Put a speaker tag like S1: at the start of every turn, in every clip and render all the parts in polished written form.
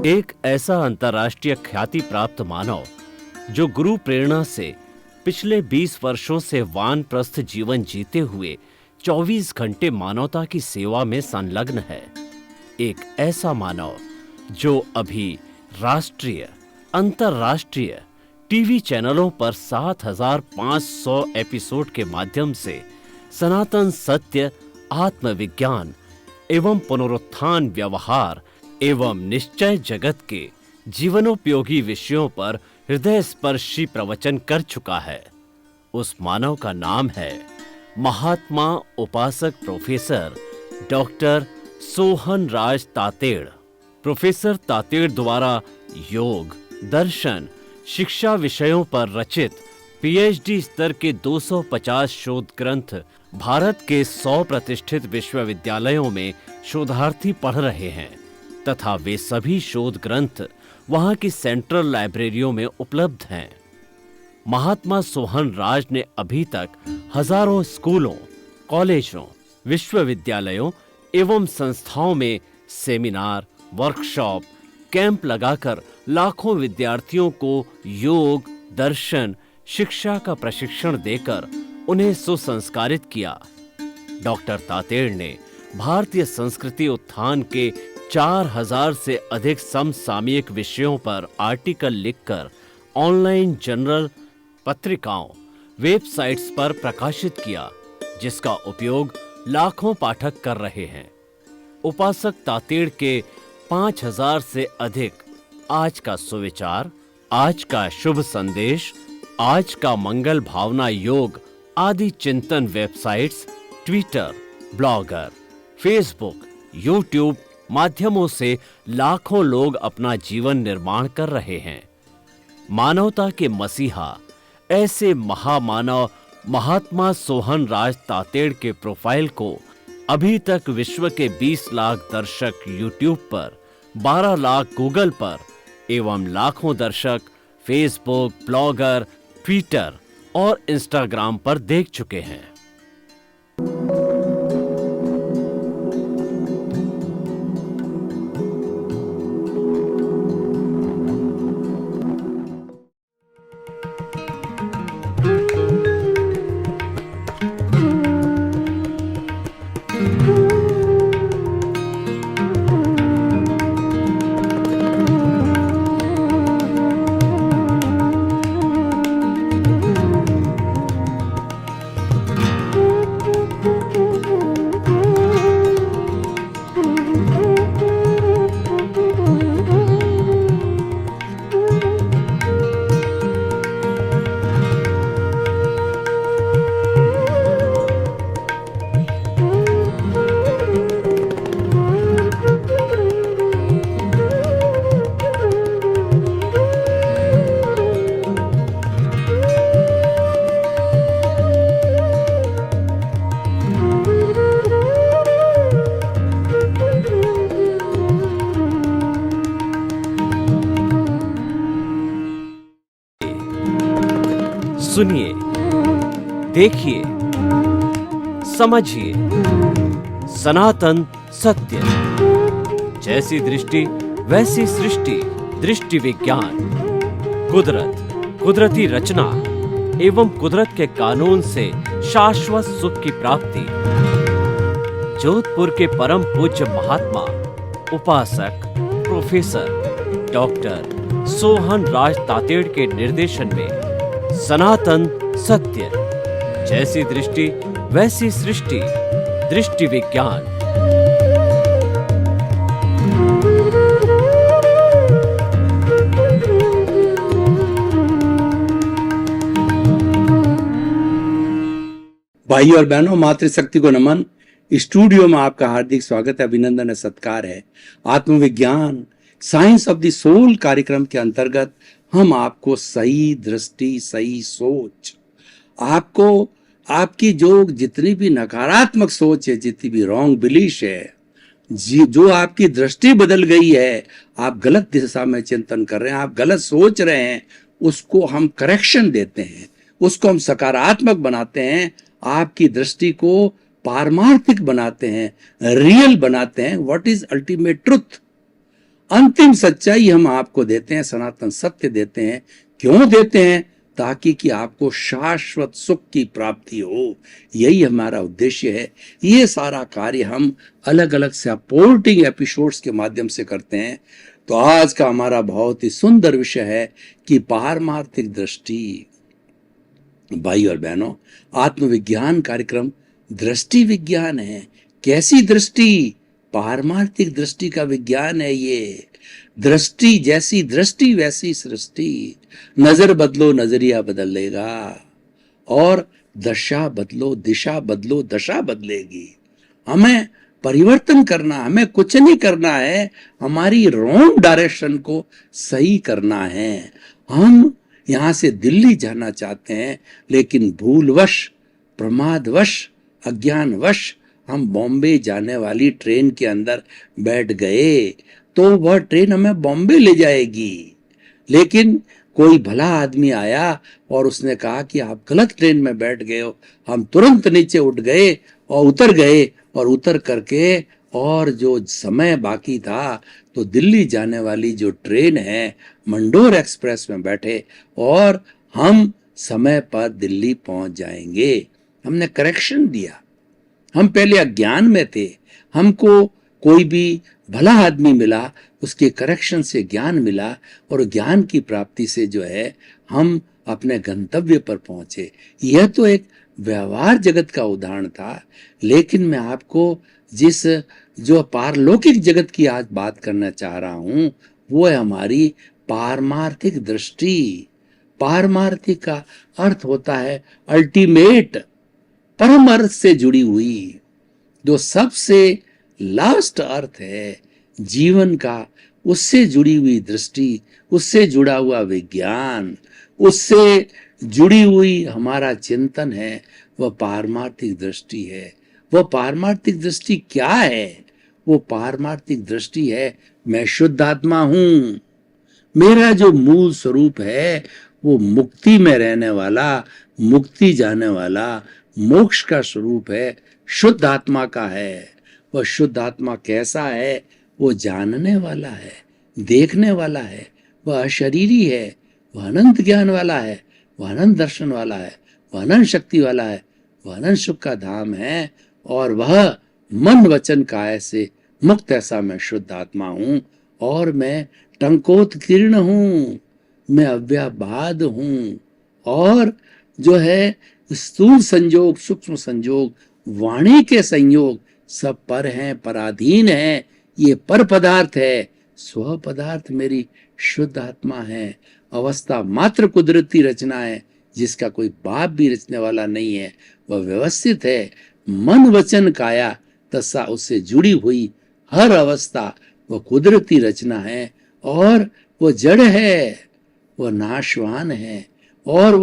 S1: एक ऐसा अंतर्राष्ट्रीय ख्याति प्राप्त मानव जो गुरु प्रेरणा से पिछले 20 वर्षों से वानप्रस्थ जीवन जीते हुए 24 घंटे मानवता की सेवा में संलग्न है। एक ऐसा मानव जो अभी राष्ट्रीय, अंतर्राष्ट्रीय टीवी चैनलों पर 7,500 एपिसोड के माध्यम से सनातन सत्य, आत्मविज्ञान एवं पुनरुत्थान, व्यवहार एवं निश्चय जगत के जीवनोपयोगी विषयों पर हृदय स्पर्शी प्रवचन कर चुका है। उस मानव का नाम है महात्मा उपासक प्रोफेसर डॉक्टर सोहन राज तातेड़। प्रोफेसर तातेड़ द्वारा योग, दर्शन, शिक्षा विषयों पर रचित पीएचडी स्तर के 250 शोध ग्रंथ भारत के 100 प्रतिष्ठित विश्वविद्यालयों में शोधार्थी पढ़ रहे हैं तथा वे सभी शोध ग्रंथ वहां की सेंट्रल लाइब्रेरियों में उपलब्ध हैं। महात्मा सोहन राज ने अभी तक हजारों स्कूलों, कॉलेजों, विश्वविद्यालयों एवं संस्थाओं में सेमिनार, वर्कशॉप, कैंप लगाकर लाखों विद्यार्थियों को योग, दर्शन, शिक्षा का प्रशिक्षण देकर उन्हें सुसंस्कारित किया। डॉक्टर तातेड़ ने भारतीय संस्कृति उत्थान के 4,000 से अधिक समसामयिक विषयों पर आर्टिकल लिखकर ऑनलाइन जर्नल, पत्रिकाओं, वेबसाइट्स पर प्रकाशित किया, जिसका उपयोग लाखों पाठक कर रहे हैं। उपासक तातेड़ के 5,000 से अधिक आज का सुविचार, आज का शुभ संदेश, आज का मंगल भावना योग आदि चिंतन websites, Twitter, blogger, Facebook, YouTube माध्यमों से लाखों लोग अपना जीवन निर्माण कर रहे हैं। मानवता के मसीहा ऐसे महामानव महात्मा सोहन राज तातेड़ के प्रोफाइल को अभी तक विश्व के 20 लाख दर्शक यूट्यूब पर, 12 लाख गूगल पर एवं लाखों दर्शक फेसबुक, ब्लॉगर, ट्विटर और इंस्टाग्राम पर देख चुके हैं। सुनिए, देखिए, समझिए सनातन सत्य। जैसी दृष्टि वैसी सृष्टि, दृष्टि विज्ञान। कुदरत, कुदरती रचना एवं कुदरत के कानून से शाश्वत सुख की प्राप्ति। जोधपुर के परम पूज्य महात्मा उपासक प्रोफेसर डॉक्टर सोहन राज तातेड़ के निर्देशन में सनातन सत्य। जैसी दृष्टि वैसी सृष्टि, दृष्टि विज्ञान।
S2: भाई और बहनों, मातृशक्ति को नमन। स्टूडियो में आपका हार्दिक स्वागत है, अभिनंदन है, सत्कार है। आत्मविज्ञान, साइंस ऑफ द सोल कार्यक्रम के अंतर्गत हम आपको सही दृष्टि, सही सोच, आपको आपकी जो जितनी भी नकारात्मक सोच है, जितनी भी रॉन्ग बिलीफ है, जो आपकी दृष्टि बदल गई है, आप गलत दिशा में चिंतन कर रहे हैं, आप गलत सोच रहे हैं, उसको हम करेक्शन देते हैं, उसको हम सकारात्मक बनाते हैं, आपकी दृष्टि को पारमार्थिक बनाते हैं, रियल बनाते हैं। What is ultimate truth? अंतिम सच्चाई हम आपको देते हैं, सनातन सत्य देते हैं। क्यों देते हैं? ताकि कि आपको शाश्वत सुख की प्राप्ति हो। यही हमारा उद्देश्य है। ये सारा कार्य हम अलग अलग सपोर्टिंग एपिसोड्स के माध्यम से करते हैं। तो आज का हमारा बहुत ही सुंदर विषय है कि पारमार्थिक दृष्टि। भाई और बहनों, आत्मविज्ञान कार्यक्रम दृष्टि विज्ञान है। कैसी दृष्टि? पारमार्थिक दृष्टि का विज्ञान है ये। दृष्टि जैसी दृष्टि वैसी सृष्टि। नजर बदलो नजरिया बदलेगा, और दशा बदलो दिशा बदलो दशा बदलेगी। हमें परिवर्तन करना, हमें कुछ नहीं करना है, हमारी रॉन्ग डायरेक्शन को सही करना है। हम यहां से दिल्ली जाना चाहते हैं, लेकिन भूलवश, प्रमादवश, अज्ञानवश हम बॉम्बे जाने वाली ट्रेन के अंदर बैठ गए, तो वह ट्रेन हमें बॉम्बे ले जाएगी। लेकिन कोई भला आदमी आया और उसने कहा कि आप गलत ट्रेन में बैठ गए हो। हम तुरंत नीचे उठ गए और उतर गए, और उतर करके और जो समय बाकी था तो दिल्ली जाने वाली जो ट्रेन है मंडोर एक्सप्रेस में बैठे, और हम समय पर दिल्ली पहुंच जाएंगे। हमने करेक्शन दिया। हम पहले अज्ञान में थे, हमको कोई भी भला आदमी मिला, उसके करेक्शन से ज्ञान मिला, और ज्ञान की प्राप्ति से जो है हम अपने गंतव्य पर पहुंचे। यह तो एक व्यवहार जगत का उदाहरण था, लेकिन मैं आपको जिस जो पारलौकिक जगत की आज बात करना चाह रहा हूं, वो है हमारी पारमार्थिक दृष्टि। पारमार्थिक का अर्थ होता है अल्टीमेट, परम अर्थ से जुड़ी हुई, जो सबसे लास्ट अर्थ है जीवन का, उससे जुड़ी हुई दृष्टि, उससे जुड़ा हुआ विज्ञान, उससे जुड़ी हुई हमारा चिंतन है, वह पारमार्थिक दृष्टि है। वह पारमार्थिक दृष्टि क्या है? वो पारमार्थिक दृष्टि है, मैं शुद्ध आत्मा हूं। मेरा जो मूल स्वरूप है वो मुक्ति में रहने वाला, मुक्ति जाने वाला, मोक्ष का स्वरूप है, शुद्ध आत्मा का है। वह शुद्ध आत्मा कैसा है? वो जानने वाला है, देखने वाला है, वह अशरीरी है, वह अनंत ज्ञान वाला है, वह अनंत दर्शन वाला है, वह अनंत शक्ति वाला है, वह अनंत सुख का धाम है, और वह मन वचन काया से मुक्त ऐसा मैं शुद्ध आत्मा हूं, और मैं टंकोत्कीर्ण हूं, मैं अव्याबाद हूं, और जो है स्थूल संयोग, सूक्ष्म संयोग, वाणी के संयोग सब पर हैं, पराधीन हैं। ये पर पदार्थ है, स्व पदार्थ मेरी शुद्ध आत्मा है। अवस्था मात्र कुदरती रचना है, जिसका कोई बाप भी रचने वाला नहीं है। वह व्यवस्थित है, मन वचन काया तथा उससे जुड़ी हुई हर अवस्था वह कुदरती रचना है, और वो जड़ है, वो नाशवान है, और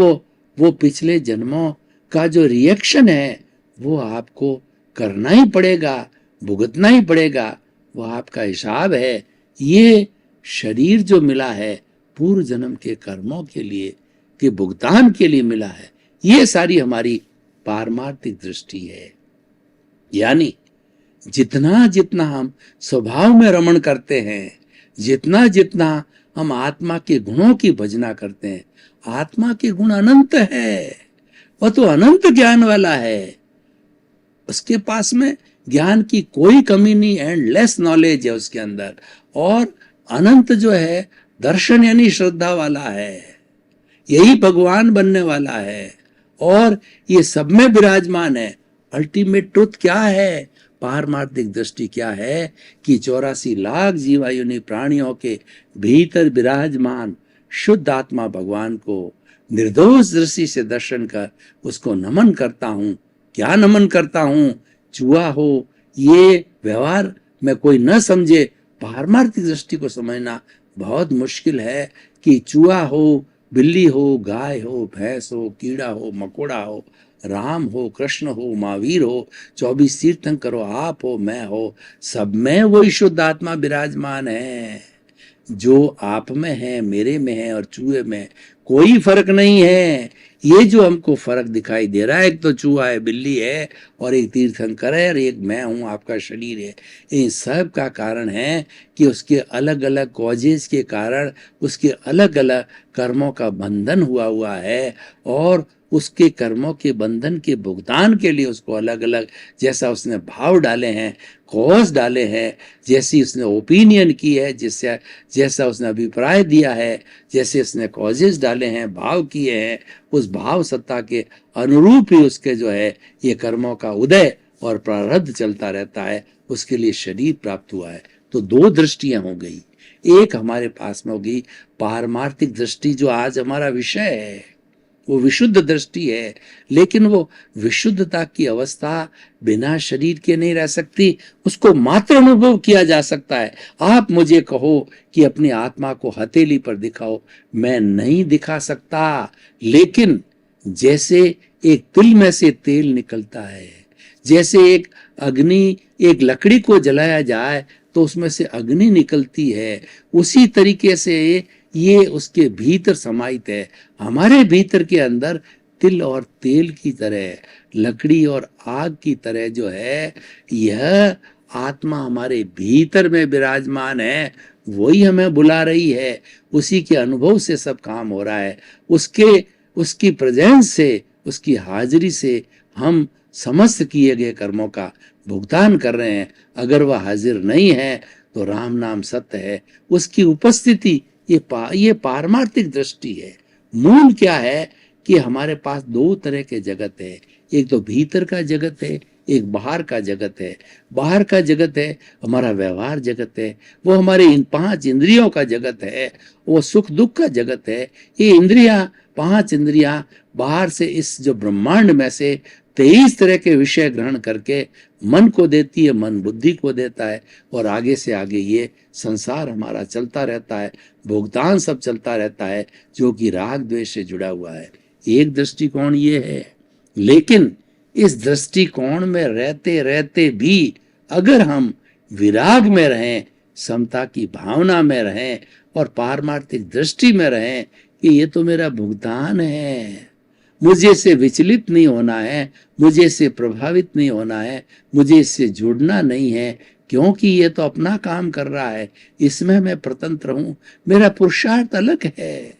S2: वो पिछले जन्मों का जो रिएक्शन है वो आपको करना ही पड़ेगा, भुगतना ही पड़ेगा। वो आपका हिसाब है। ये शरीर जो मिला है पूर्व जन्म के कर्मों के लिए, के भुगतान के लिए मिला है। ये सारी हमारी पारमार्थिक दृष्टि है। यानी जितना जितना हम स्वभाव में रमण करते हैं, जितना जितना हम आत्मा के गुणों की भजना करते हैं, आत्मा के गुण अनंत है। वह तो अनंत ज्ञान वाला है, उसके पास में ज्ञान की कोई कमी नहीं, एंडलेस नॉलेज है उसके अंदर, और अनंत जो है दर्शन यानी श्रद्धा वाला है, यही भगवान बनने वाला है, और ये सब में विराजमान है। अल्टीमेट ट्रुथ क्या है? पारमार्थिक दृष्टि क्या है कि 84 लाख जीवायुनि प्राणियों के भीतर विराजमान शुद्ध आत्मा भगवान को निर्दोष दृष्टि से दर्शन कर उसको नमन करता हूं। क्या नमन करता हूं? चूहा हो, ये व्यवहार में कोई न समझे। पारमार्थिक दृष्टि को समझना बहुत मुश्किल है कि चूहा हो, बिल्ली हो, गाय हो, भैंस हो, कीड़ा हो, मकोड़ा हो, राम हो, कृष्ण हो, महावीर हो, 24 तीर्थंकर हो, आप हो, मैं हो, सब में वही शुद्ध आत्मा विराजमान है। जो आप में है, मेरे में है और चूहे में कोई फर्क नहीं है। ये जो हमको फर्क दिखाई दे रहा है, एक तो चूहा है, बिल्ली है, और एक तीर्थंकर है, और एक मैं हूं, आपका शरीर है, इन सब का कारण है कि उसके अलग अलग कॉजेज के कारण उसके अलग अलग कर्मों का बंधन हुआ है, और उसके कर्मों के बंधन के भुगतान के लिए उसको अलग अलग जैसा उसने भाव डाले हैं, कॉज डाले हैं, जैसी उसने ओपिनियन की है, जिससे जैसा उसने अभिप्राय दिया है, जैसे उसने कॉजेज डाले हैं, भाव किए हैं, उस भाव सत्ता के अनुरूप ही उसके जो है ये कर्मों का उदय और प्रारब्ध चलता रहता है, उसके लिए शरीर प्राप्त हुआ है। तो दो दृष्टियां हो गई। एक हमारे पास में होगी पारमार्थिक दृष्टि, जो आज हमारा विषय है, वो विशुद्ध दृष्टि है, लेकिन वो विशुद्धता की अवस्था बिना शरीर के नहीं रह सकती, उसको मात्र अनुभव किया जा सकता है। आप मुझे कहो कि अपनी आत्मा को हथेली पर दिखाओ, मैं नहीं दिखा सकता, लेकिन जैसे एक तिल में से तेल निकलता है, जैसे एक अग्नि, एक लकड़ी को जलाया जाए तो उसमें से अग्नि निकलती है, उसी तरीके से ये उसके भीतर समाहित है। हमारे भीतर के अंदर तिल और तेल की तरह, लकड़ी और आग की तरह जो है, यह आत्मा हमारे भीतर में विराजमान है, वही हमें बुला रही है, उसी के अनुभव से सब काम हो रहा है, उसकी प्रेजेंस से, उसकी हाजिरी से हम समस्त किए गए कर्मों का भुगतान कर रहे हैं। अगर वह हाजिर नहीं है तो राम नाम सत्य है, उसकी उपस्थिति ये पारमार्थिक दृष्टि है। मूल क्या है कि हमारे पास दो तरह के जगत है, एक तो भीतर का जगत है, एक बाहर का जगत है। बाहर का जगत है हमारा व्यवहार जगत है, वो हमारे इन 5 इंद्रियों का जगत है, वो सुख दुख का जगत है। ये इंद्रियां, 5 इंद्रियां बाहर से इस जो ब्रह्मांड में से 23 तरह के विषय ग्रहण करके मन को देती है, मन बुद्धि को देता है, और आगे से आगे ये संसार हमारा चलता रहता है, भुगतान सब चलता रहता है, जो कि राग द्वेष से जुड़ा हुआ है। एक दृष्टिकोण ये है, लेकिन इस दृष्टिकोण में रहते रहते भी अगर हम विराग में रहें, समता की भावना में रहें और पारमार्थिक दृष्टि में रहें कि ये तो मेरा भुगतान है, मुझे इससे विचलित नहीं होना है, मुझे इससे प्रभावित नहीं होना है, मुझे इससे जुड़ना नहीं है, क्योंकि ये तो अपना काम कर रहा है, इसमें मैं स्वतंत्र हूं, मेरा पुरुषार्थ अलग है,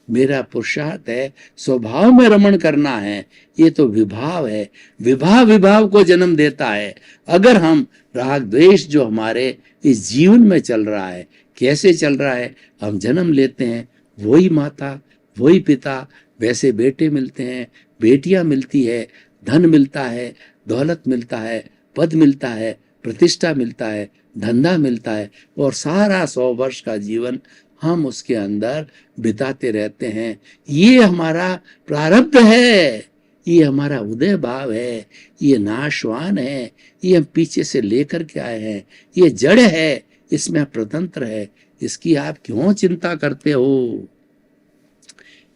S2: मेरा पुरुषार्थ है स्वभाव में रमण करना है, ये तो विभाव है, विभाव को जन्म देता है। अगर हम राग द्वेष जो हमारे इस जीवन में चल रहा है, कैसे चल रहा है, हम जन्म लेते हैं, वही माता वही पिता, वैसे बेटे मिलते हैं, बेटियां मिलती है, धन मिलता है, दौलत मिलता है, पद मिलता है, प्रतिष्ठा मिलता है, धंधा मिलता है, और सारा 100 वर्ष का जीवन हम उसके अंदर बिताते रहते हैं। ये हमारा प्रारब्ध है, ये हमारा उदय भाव है, ये नाशवान है, ये हम पीछे से लेकर के आए हैं, ये जड़ है, इसमें आप स्वतंत्र है, इसकी आप क्यों चिंता करते हो?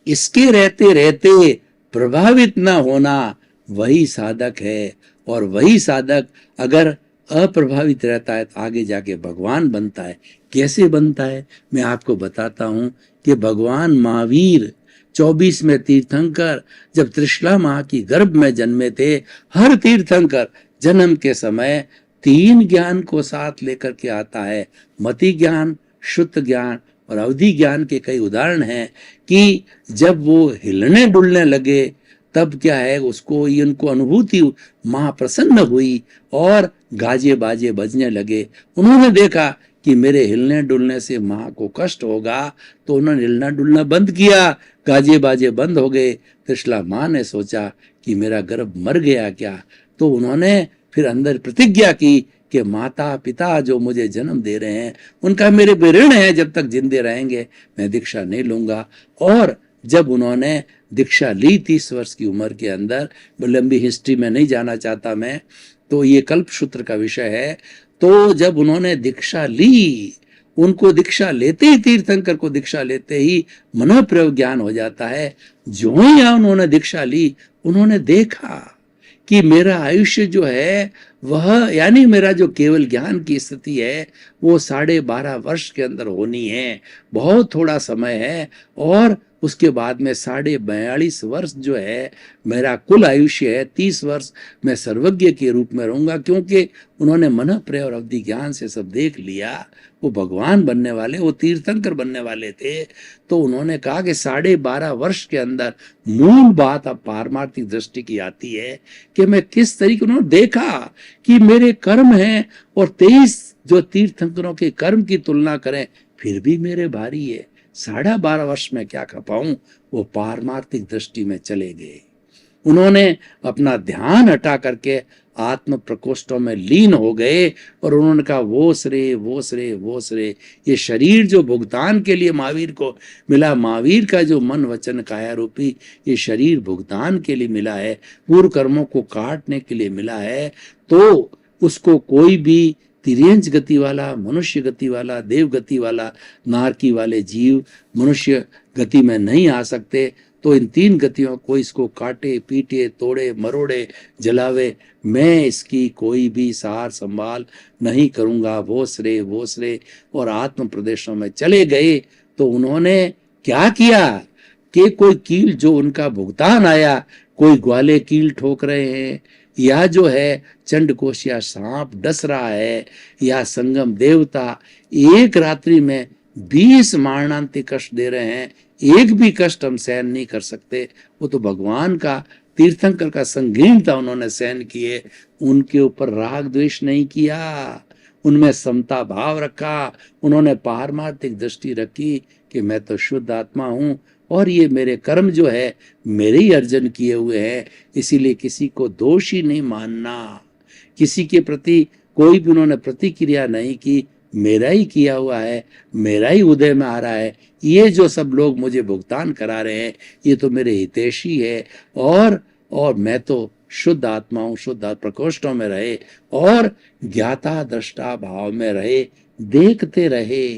S2: इसके रहते रहते प्रभावित न होना वही साधक है, और वही साधक अगर अप्रभावित रहता है तो आगे जाके भगवान बनता है। कैसे बनता है मैं आपको बताता हूं कि भगवान महावीर 24वें तीर्थंकर जब त्रिशला माँ की गर्भ में जन्मे थे, हर तीर्थंकर जन्म के समय 3 ज्ञान को साथ लेकर के आता है, मति ज्ञान, शुद्ध ज्ञान और अवधि ज्ञान के कई उदाहरण हैं कि जब वो हिलने डुलने लगे तब क्या है, उसको इनको अनुभूति, माँ प्रसन्न हुई और गाजे बाजे बजने लगे। उन्होंने देखा कि मेरे हिलने डुलने से माँ को कष्ट होगा, तो उन्होंने हिलना डुलना बंद किया, गाजे बाजे बंद हो गए। त्रिशला माँ ने सोचा कि मेरा गर्भ मर गया क्या, तो उन्होंने फिर अंदर प्रतिज्ञा की कि माता पिता जो मुझे जन्म दे रहे हैं उनका मेरे पे ऋण है, जब तक जिंदे रहेंगे मैं दीक्षा नहीं लूंगा। और जब उन्होंने दीक्षा ली 30 वर्ष की उम्र के अंदर, लंबी हिस्ट्री में नहीं जाना चाहता मैं, तो ये कल्पसूत्र का विषय है। तो जब उन्होंने दीक्षा ली, उनको दीक्षा लेते ही, तीर्थंकर को दीक्षा लेते ही मनोप्रयोग ज्ञान हो जाता है। जो ही उन्होंने दीक्षा ली, उन्होंने देखा कि मेरा आयुष्य जो है वह, यानी मेरा जो केवल ज्ञान की स्थिति है वो 12.5 वर्ष के अंदर होनी है, बहुत थोड़ा समय है, और उसके बाद में 42.5 वर्ष जो है मेरा कुल आयुष्य है, 30 वर्ष मैं सर्वज्ञ के रूप में रहूंगा, क्योंकि उन्होंने मन प्रय और अवधि ज्ञान से सब देख लिया। वो भगवान बनने वाले, वो तीर्थंकर बनने वाले थे। तो उन्होंने कहा कि 12.5 वर्ष के अंदर मूल बात अब पारमार्थिक दृष्टि की आती है कि मैं किस तरीके, उन्होंने देखा कि मेरे कर्म हैं और 23 जो तीर्थंकरों के कर्म की तुलना करें फिर भी मेरे भारी है, 12.5 वर्ष में क्या खपाऊं। वो पारमार्थिक दृष्टि में चले गए। उन्होंने अपना ध्यान हटा करके आत्म प्रकोष्ठों में लीन हो गए और उन्होंने कहा वो श्रेय वो श्रेय वो श्रेय, ये शरीर जो भुगतान के लिए महावीर को मिला, महावीर का जो मन वचन काया रूपी ये शरीर भुगतान के लिए मिला है, पूर्व कर्मों को काटने के लिए मिला है। तो उसको कोई भी तिर्यंच गति वाला, मनुष्य गति वाला, देव गति वाला, नारकी वाले जीव मनुष्य गति में नहीं आ सकते। तो इन 3 गतियों को इसको काटे पीटे तोड़े मरोड़े जलावे, मैं इसकी कोई भी सार संभाल नहीं करूंगा, वो श्रेय वो श्रेय। और आत्म प्रदेशों में चले गए। तो उन्होंने क्या किया कि कोई कील जो उनका भुगतान आया, कोई ग्वाले कील ठोक रहे हैं, या जो है चंडकोश या सांप डस रहा है, या संगम देवता एक रात्रि में 20 मारणांतिक कष्ट दे रहे हैं, एक भी कष्ट हम सहन नहीं कर सकते। वो तो भगवान का तीर्थंकर का संगीनता उन्होंने सहन किए, उनके ऊपर राग द्वेष नहीं किया, उनमें समता भाव रखा। उन्होंने पारमार्थिक दृष्टि रखी कि मैं तो शुद्ध आत्मा हूं और ये मेरे कर्म जो है मेरे ही अर्जन किए हुए हैं, इसीलिए किसी को दोषी नहीं मानना, किसी के प्रति कोई भी उन्होंने प्रतिक्रिया नहीं की, मेरा ही किया हुआ है, मेरा ही उदय में आ रहा है, ये जो सब लोग मुझे भुगतान करा रहे हैं ये तो मेरे हितैषी है, और मैं तो शुद्ध आत्मा हूं, शुद्ध प्रकोष्ठों में रहे और ज्ञाता दृष्टा भाव में रहे, देखते रहे,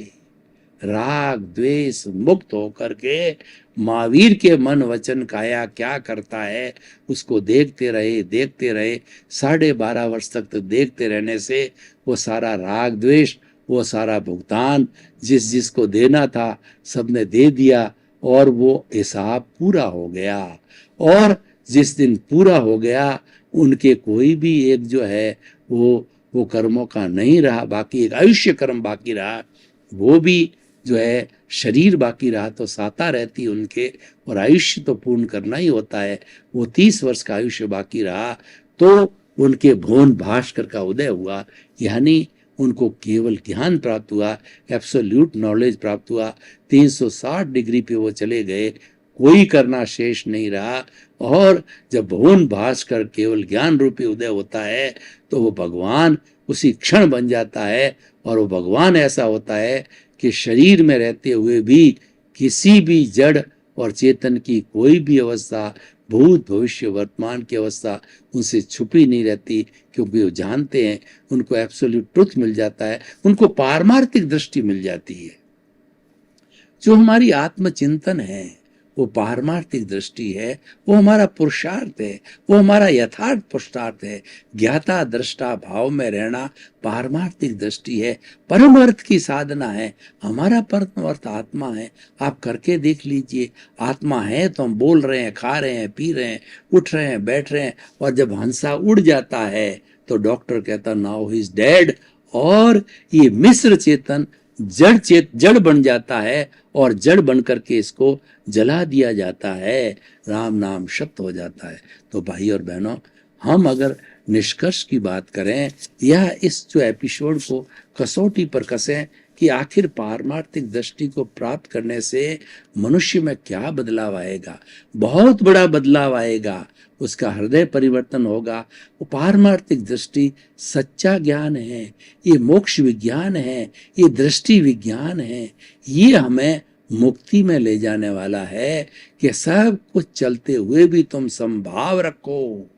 S2: राग द्वेष मुक्त होकर के महावीर के मन वचन काया क्या करता है उसको देखते रहे 12.5 वर्ष तक तो देखते रहने से वो सारा राग द्वेष, वो सारा भुगतान जिसको देना था सबने दे दिया और वो हिसाब पूरा हो गया। और जिस दिन पूरा हो गया उनके कोई भी एक जो है वो कर्मों का नहीं रहा, बाकी एक आयुष्य कर्म बाकी रहा, वो भी जो है शरीर बाकी रहा तो साता रहती उनके, और आयुष्य तो पूर्ण करना ही होता है। वो 30 वर्ष का आयुष्य बाकी रहा तो उनके भुवन भास्कर का उदय हुआ, यानी उनको केवल ज्ञान प्राप्त हुआ, एब्सोल्यूट नॉलेज प्राप्त हुआ, 360 डिग्री पे वो चले गए, कोई करना शेष नहीं रहा। और जब भुवन भास्कर केवल ज्ञान रूपी उदय होता है तो वो भगवान उसी क्षण बन जाता है, और वो भगवान ऐसा होता है कि शरीर में रहते हुए भी किसी भी जड़ और चेतन की कोई भी अवस्था, भूत भविष्य वर्तमान की अवस्था उनसे छुपी नहीं रहती, क्योंकि वो जानते हैं उनको एब्सोल्यूट ट्रुथ मिल जाता है, उनको पारमार्थिक दृष्टि मिल जाती है। जो हमारी आत्मचिंतन है वो पारमार्थिक दृष्टि है, वो हमारा पुरुषार्थ है, वो हमारा यथार्थ पुरुषार्थ है। ज्ञाता दृष्टा भाव में रहना पारमार्थिक दृष्टि है, परम अर्थ की साधना है। हमारा परम अर्थ आत्मा है। आप करके देख लीजिए, आत्मा है तो हम बोल रहे हैं, खा रहे हैं, पी रहे हैं, उठ रहे हैं, बैठ रहे हैं, और जब हंसा उड़ जाता है तो डॉक्टर कहता नाउ ही इज डेड, और ये मिश्र चेतन जड़ बन जाता है और जड़ बन करके इसको जला दिया जाता है, राम नाम सत्य हो जाता है। तो भाई और बहनों, हम अगर निष्कर्ष की बात करें या इस जो एपिसोड को कसौटी पर कसें कि आखिर पारमार्थिक दृष्टि को प्राप्त करने से मनुष्य में क्या बदलाव आएगा, बहुत बड़ा बदलाव आएगा, उसका हृदय परिवर्तन होगा। वो पारमार्थिक दृष्टि सच्चा ज्ञान है, ये मोक्ष विज्ञान है, ये दृष्टि विज्ञान है, ये हमें मुक्ति में ले जाने वाला है कि सब कुछ चलते हुए भी तुम संभाव रखो,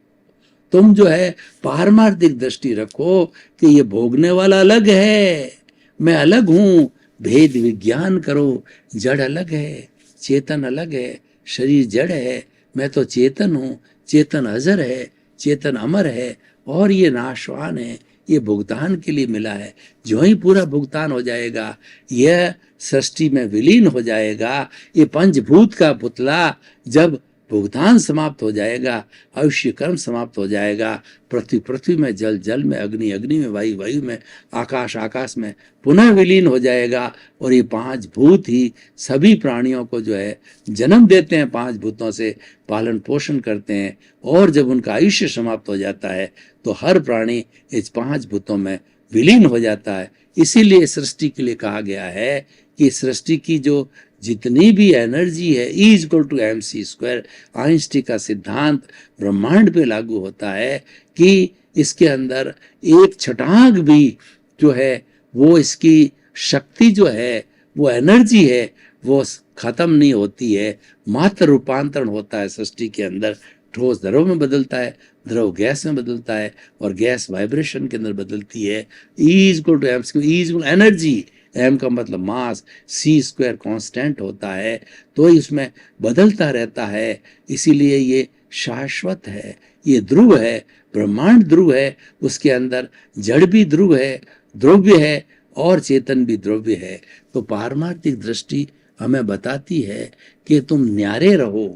S2: तुम जो है पारमार्थिक दृष्टि रखो कि ये भोगने वाला अलग है, मैं अलग हूं, भेद विज्ञान करो, जड़ अलग है, चेतन अलग है, शरीर जड़ है, मैं तो चेतन हूं, चेतन अजर है, चेतन अमर है, और ये नाशवान है, ये भुगतान के लिए मिला है। जो ही पूरा भुगतान हो जाएगा, यह सृष्टि में विलीन हो जाएगा। ये पंचभूत का पुतला जब भुगतान समाप्त हो जाएगा, आयुष्य कर्म समाप्त हो जाएगा, पृथ्वी पृथ्वी में, जल जल में, अग्नि अग्नि में, वायु वायु में, आकाश आकाश में पुनः विलीन हो जाएगा। और ये पांच भूत ही सभी प्राणियों को जो है जन्म देते हैं, पांच भूतों से पालन पोषण करते हैं। और जब उनका आयुष्य समाप्त हो जाता है तो हर प्राणी इस पांच भूतों में विलीन हो जाता है। इसीलिए सृष्टि के लिए कहा गया है कि सृष्टि की जो जितनी भी एनर्जी है E=mc²। आइंस्टीन का सिद्धांत ब्रह्मांड पे लागू होता है कि इसके अंदर एक छटांग भी जो है, वो इसकी शक्ति जो है, वो एनर्जी है, वो खत्म नहीं होती है, मात्र रूपांतरण होता है सृष्टि के अंदर। ठोस द्रव में बदलता है, द्रव गैस में बदलता है, और गैस वाइब्रेशन के अंदर बदलती है। E=mc², एनर्जी, m का मतलब मास, c² कांस्टेंट होता है, तो इसमें बदलता रहता है। इसीलिए ये शाश्वत है, ये ध्रुव है, ब्रह्मांड ध्रुव है। उसके अंदर जड़ भी ध्रुव है, द्रव्य है, और चेतन भी द्रव्य है। तो पारमार्थिक दृष्टि हमें बताती है कि तुम न्यारे रहो,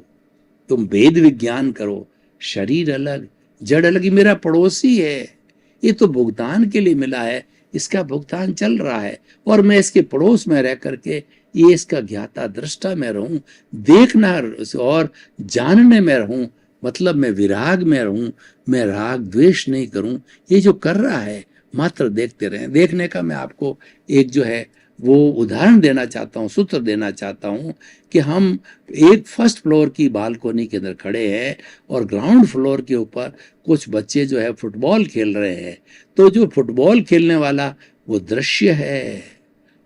S2: तुम वेद विज्ञान करो। शरीर अलग, जड़ अलग, ये मेरा पड़ोसी है, ये तो भुगतान के लिए मिला है, इसका भुगतान चल रहा है, और मैं इसके पड़ोस में रह करके ये इसका ज्ञाता दृष्टा में रहूं, देखना और जानने में रहूं, मतलब मैं विराग में रहूं, मैं राग द्वेष नहीं करूं। ये जो कर रहा है मात्र देखते रहें। देखने का मैं आपको एक जो है वो उदाहरण देना चाहता हूँ, सूत्र देना चाहता हूँ कि हम एक फर्स्ट फ्लोर की बालकोनी के अंदर खड़े हैं और ग्राउंड फ्लोर के ऊपर कुछ बच्चे जो है फुटबॉल खेल रहे हैं। तो जो फुटबॉल खेलने वाला वो दृश्य है,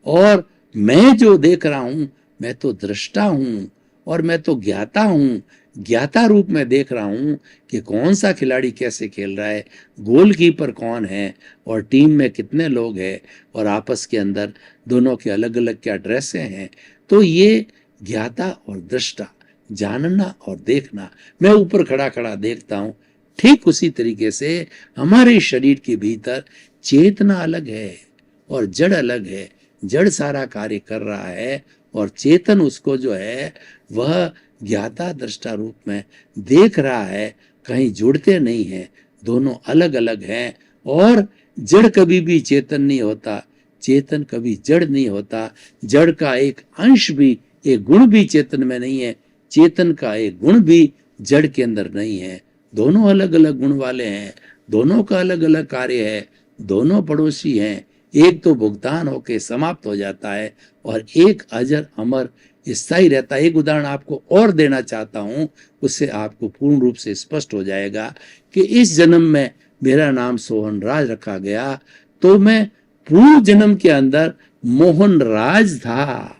S2: और मैं जो देख रहा हूँ मैं तो दृष्टा हूँ, और मैं तो ज्ञाता हूँ। ज्ञाता रूप में देख रहा हूँ कि कौन सा खिलाड़ी कैसे खेल रहा है, गोलकीपर कौन है, और टीम में कितने लोग हैं, और आपस के अंदर दोनों के अलग अलग क्या ड्रेसें हैं। तो ये ज्ञाता और दृष्टा, जानना और देखना, मैं ऊपर खड़ा खड़ा देखता हूँ। ठीक उसी तरीके से हमारे शरीर के भीतर चेतना अलग है और जड़ अलग है। जड़ सारा कार्य कर रहा है, और चेतन उसको जो है वह ज्ञाता दृष्टा रूप में देख रहा है। कहीं जुड़ते नहीं हैं, दोनों अलग अलग हैं। और जड़ कभी भी चेतन नहीं होता, चेतन कभी जड़ नहीं होता। जड़ का एक अंश भी, एक गुण भी चेतन में नहीं है, चेतन का एक गुण भी जड़ के अंदर नहीं है। दोनों अलग अलग गुण वाले हैं, दोनों का अलग अलग कार्य है, दोनों पड़ोसी हैं। एक तो भुगतान होके समाप्त हो जाता है, और एक अजर अमर स्थायी रहता है। एक उदाहरण आपको और देना चाहता हूं, उससे आपको पूर्ण रूप से स्पष्ट हो जाएगा कि इस जन्म में मेरा नाम सोहन राज रखा गया, तो मैं पूर्व जन्म के अंदर मोहन राज था,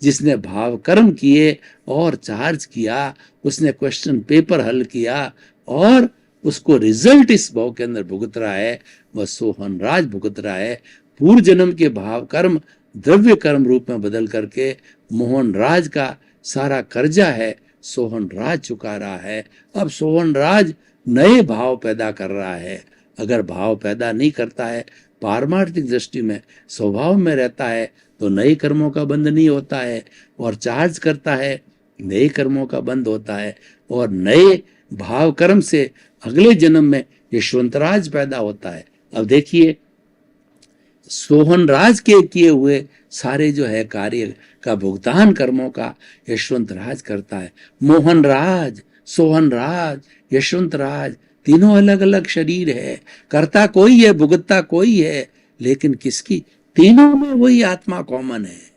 S2: जिसने भाव कर्म किए और चार्ज किया, उसने क्वेश्चन पेपर हल किया, और उसको रिजल्ट इस भाव के अंदर भुगत रहा है, वह सोहन राज भुगत रहा है। पूर्व जन्म के भाव कर्म द्रव्य कर्म रूप में बदल करके मोहन राज का सारा कर्जा है सोहन राज चुका रहा है। अब सोहन राज नए भाव पैदा कर रहा है। अगर भाव पैदा नहीं करता है, पारमार्थिक दृष्टि में स्वभाव में रहता है, तो नए कर्मों का बंध नहीं होता है, और चार्ज करता है, नए कर्मों का बंध होता है, और नए भाव कर्म से अगले जन्म में यशवंतराज पैदा होता है। अब देखिए, सोहन राज के किए हुए सारे जो है कार्य का भुगतान कर्मों का यशवंत राज करता है। मोहन राज, सोहन राज, यशवंत राज, तीनों अलग अलग शरीर है। करता कोई है, भुगतता कोई है, लेकिन किसकी? तीनों में वही आत्मा कॉमन है।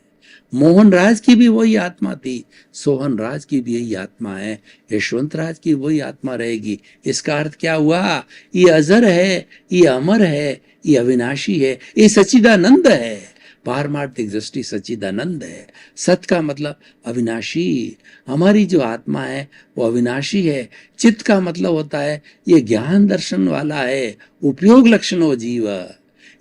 S2: मोहन राज की भी वही आत्मा थी, सोहन राज की भी यही आत्मा है, यशवंत राज की वही आत्मा रहेगी। इसका अर्थ क्या हुआ? ये अजर है, ये अमर है, ये अविनाशी है, ये सच्चिदानंद है। पारमार्थिक दृष्टि सच्चिदानंद है। सत का मतलब अविनाशी। हमारी जो आत्मा है वो अविनाशी है। चित्त का मतलब होता है ये ज्ञान दर्शन वाला है, उपयोग लक्षण हो जीव।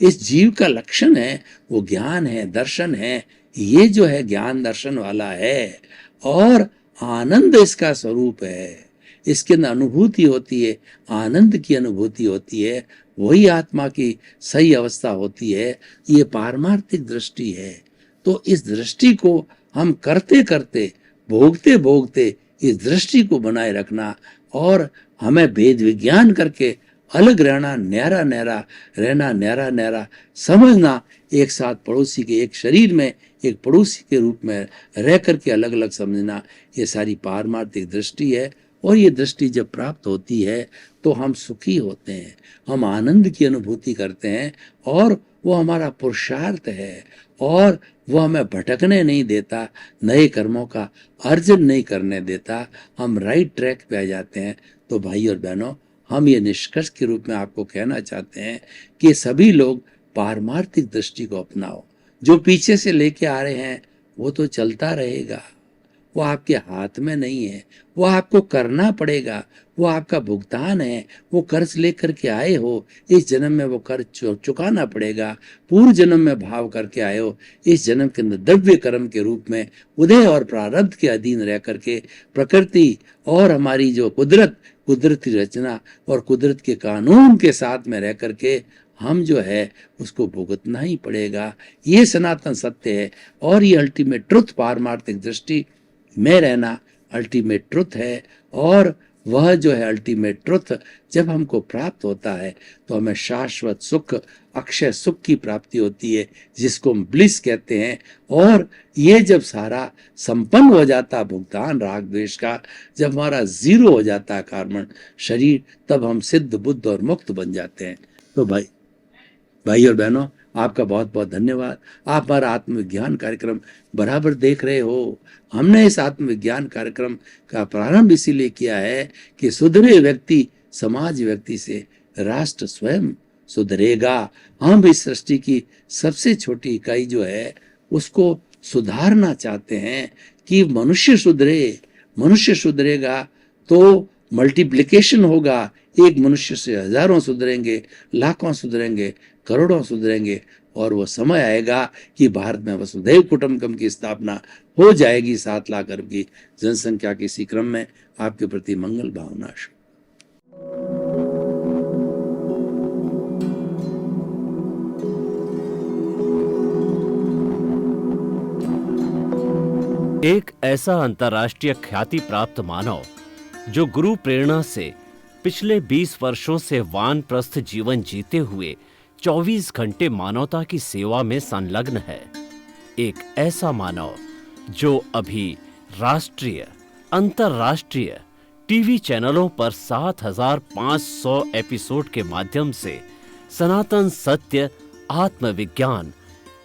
S2: इस जीव का लक्षण है वो ज्ञान है, दर्शन है। ये जो है ज्ञान दर्शन वाला है, और आनंद इसका स्वरूप है। इसके अंदर अनुभूति होती है, आनंद की अनुभूति होती है, वही आत्मा की सही अवस्था होती है। ये पारमार्थिक दृष्टि है। तो इस दृष्टि को हम करते करते, भोगते भोगते इस दृष्टि को बनाए रखना, और हमें वेद विज्ञान करके अलग रहना, न्यारा न्यारा रहना, न्यारा न्यारा समझना, एक साथ पड़ोसी के, एक शरीर में एक पड़ोसी के रूप में रह करके अलग अलग समझना, ये सारी पारमार्थिक दृष्टि है। और ये दृष्टि जब प्राप्त होती है तो हम सुखी होते हैं, हम आनंद की अनुभूति करते हैं, और वो हमारा पुरुषार्थ है, और वो हमें भटकने नहीं देता, नए कर्मों का अर्जन नहीं करने देता, हम राइट ट्रैक पे आ जाते हैं। तो भाई और बहनों, हम ये निष्कर्ष के रूप में आपको कहना चाहते हैं कि सभी लोग पारमार्थिक दृष्टि को अपनाओ। जो पीछे से लेके आ रहे हैं वो तो चलता रहेगा, वो आपके हाथ में नहीं है, वो आपको करना पड़ेगा, वो आपका भुगतान है। वो कर्ज लेकर के आए हो, इस जन्म में वो कर्ज चुकाना पड़ेगा। पूर्व जन्म में भाव करके आए हो, इस जन्म के अंदर द्रव्य कर्म के रूप में उदय और प्रारब्ध के अधीन रह करके प्रकृति और हमारी जो कुदरती रचना और कुदरत के कानून के साथ में रह करके हम जो है उसको भुगतना ही पड़ेगा। ये सनातन सत्य है, और ये अल्टीमेट ट्रुथ, पारमार्थिक दृष्टि में रहना अल्टीमेट ट्रुथ है। और वह जो है अल्टीमेट ट्रुथ जब हमको प्राप्त होता है तो हमें शाश्वत सुख, अक्षय सुख की प्राप्ति होती है, जिसको हम ब्लिस कहते हैं। और ये जब सारा संपन्न हो जाता भुगतान राग द्वेष का, जब हमारा जीरो हो जाता है कार्बन शरीर, तब हम सिद्ध, बुद्ध और मुक्त बन जाते हैं। तो भाई और बहनों, आपका बहुत बहुत धन्यवाद। आप हमारा आत्मविज्ञान कार्यक्रम बराबर देख रहे हो। हमने इस आत्मविज्ञान कार्यक्रम का प्रारंभ इसीलिए किया है कि सुधरे व्यक्ति समाज व्यक्ति से राष्ट्र स्वयं सुधरेगा। हम इस सृष्टि की सबसे छोटी इकाई जो है उसको सुधारना चाहते हैं कि मनुष्य सुधरे। मनुष्य सुधरेगा तो मल्टीप्लिकेशन होगा। एक मनुष्य से हजारों सुधरेंगे, लाखों सुधरेंगे, करोड़ों सुधरेंगे, और वो समय आएगा कि भारत में वसुधैव कुटुंबकम की स्थापना हो जाएगी। 7 लाख अरब की जनसंख्या के इसी क्रम में आपके प्रति मंगल भावना।
S1: एक ऐसा अंतर्राष्ट्रीय ख्याति प्राप्त मानव जो गुरु प्रेरणा से पिछले 20 वर्षों से वानप्रस्थ जीवन जीते हुए 24 घंटे मानवता की सेवा में संलग्न है। एक ऐसा मानव जो अभी राष्ट्रीय, अंतर्राष्ट्रीय टीवी चैनलों पर 7,500 एपिसोड के माध्यम से सनातन सत्य, आत्मविज्ञान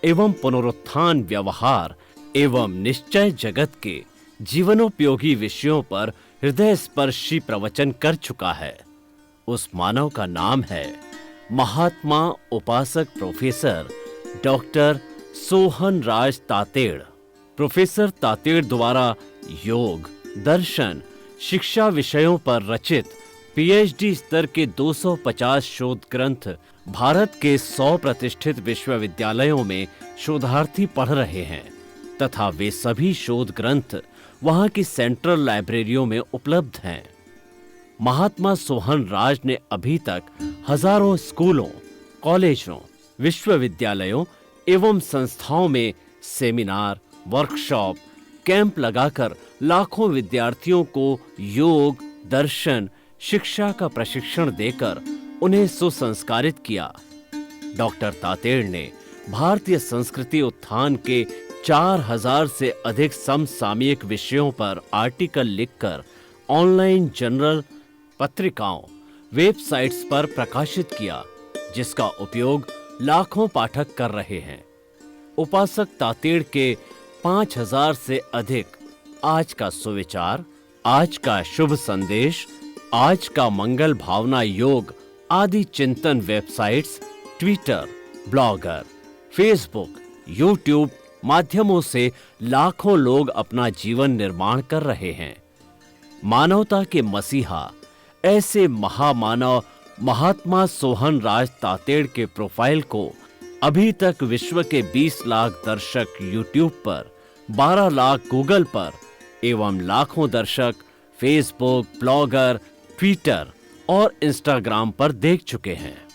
S1: एवं पुनरुत्थान, व्यवहार एवं निश्चय जगत के जीवनोपयोगी विषयों पर हृदय स्पर्शी प्रवचन कर चुका है। उस मानव का नाम है महात्मा उपासक प्रोफेसर डॉक्टर सोहन राज तातेड़। प्रोफेसर तातेड़ द्वारा योग, दर्शन, शिक्षा विषयों पर रचित पीएचडी स्तर के 250 शोध ग्रंथ भारत के 100 प्रतिष्ठित विश्वविद्यालयों में शोधार्थी पढ़ रहे हैं तथा वे सभी शोध ग्रंथ वहां की सेंट्रल लाइब्रेरियों में उपलब्ध हैं। महात्मा सोहन राज ने अभी तक हजारों स्कूलों, कॉलेजों, विश्वविद्यालयों एवं संस्थाओं में सेमिनार, वर्कशॉप, कैंप लगाकर लाखों विद्यार्थियों को योग, दर्शन, शिक्षा का प्रशिक्षण देकर उन्हें सुसंस्कारित किया। डॉक्टर तातेड़ ने भारतीय संस्कृति उत्थान के 4000 से अधिक समसामयिक विषयों पर आर्टिकल लिखकर ऑनलाइन जर्नल, पत्रिकाओं, वेबसाइट्स पर प्रकाशित किया, जिसका उपयोग लाखों पाठक कर रहे हैं। उपासक तातेड़ के 5000 से अधिक आज का सुविचार, आज का शुभ संदेश, आज का मंगल भावना योग आदि चिंतन websites, Twitter, blogger, Facebook, YouTube माध्यमों से लाखों लोग अपना जीवन निर्माण कर रहे हैं। मानवता के मसीहा ऐसे महामानव महात्मा सोहन राज तातेड़ के प्रोफाइल को अभी तक विश्व के 20 लाख दर्शक यूट्यूब पर, 12 लाख गूगल पर एवं लाखों दर्शक फेसबुक, ब्लॉगर, ट्विटर और इंस्टाग्राम पर देख चुके हैं।